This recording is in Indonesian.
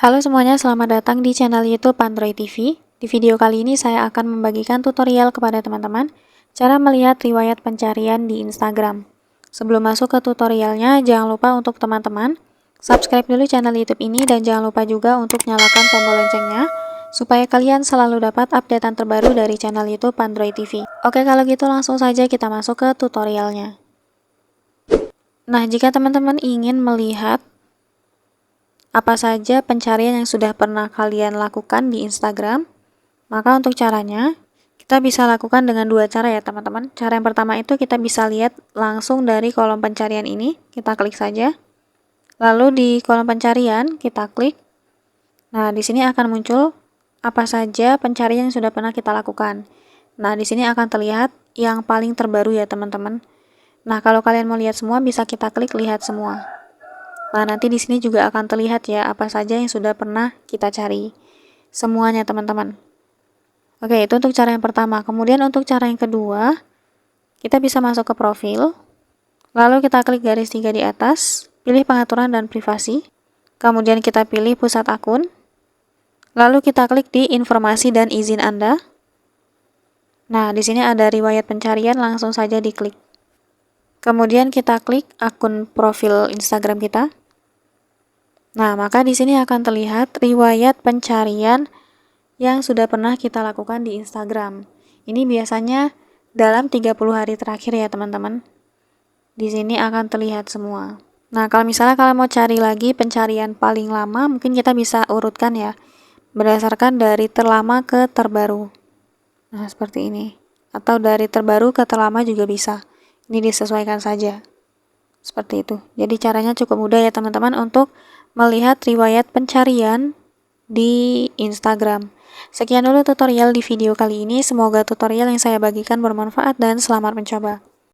Halo semuanya, selamat datang di channel YouTube Android TV. Di video kali ini saya akan membagikan tutorial kepada teman-teman cara melihat riwayat pencarian di Instagram. Sebelum masuk ke tutorialnya, jangan lupa untuk teman-teman subscribe dulu channel YouTube ini dan jangan lupa juga untuk nyalakan tombol loncengnya supaya kalian selalu dapat updatean terbaru dari channel YouTube Android TV. Oke, kalau gitu langsung saja kita masuk ke tutorialnya. Nah, jika teman-teman ingin melihat apa saja pencarian yang sudah pernah kalian lakukan di Instagram, maka untuk caranya kita bisa lakukan dengan dua cara ya teman-teman. Cara yang pertama itu kita bisa lihat langsung dari kolom pencarian ini, kita klik saja. Lalu di kolom pencarian kita klik. Nah, di sini akan muncul apa saja pencarian yang sudah pernah kita lakukan. Nah, di sini akan terlihat yang paling terbaru ya teman-teman. Nah, kalau kalian mau lihat semua bisa kita klik lihat semua. Nah, nanti di sini juga akan terlihat ya apa saja yang sudah pernah kita cari. Semuanya, teman-teman. Oke, itu untuk cara yang pertama. Kemudian untuk cara yang kedua, kita bisa masuk ke profil. Lalu kita klik garis 3 di atas, pilih pengaturan dan privasi. Kemudian kita pilih pusat akun. Lalu kita klik di informasi dan izin Anda. Nah, di sini ada riwayat pencarian, langsung saja diklik. Kemudian kita klik akun profil Instagram kita. Nah, maka di sini akan terlihat riwayat pencarian yang sudah pernah kita lakukan di Instagram. Ini biasanya dalam 30 hari terakhir ya, teman-teman. Di sini akan terlihat semua. Nah, kalau misalnya kalian mau cari lagi pencarian paling lama, mungkin kita bisa urutkan ya, berdasarkan dari terlama ke terbaru. Nah, seperti ini. Atau dari terbaru ke terlama juga bisa. Ini disesuaikan saja. Seperti itu. Jadi caranya cukup mudah ya teman-teman untuk melihat riwayat pencarian di Instagram. Sekian dulu tutorial di video kali ini. Semoga tutorial yang saya bagikan bermanfaat dan selamat mencoba.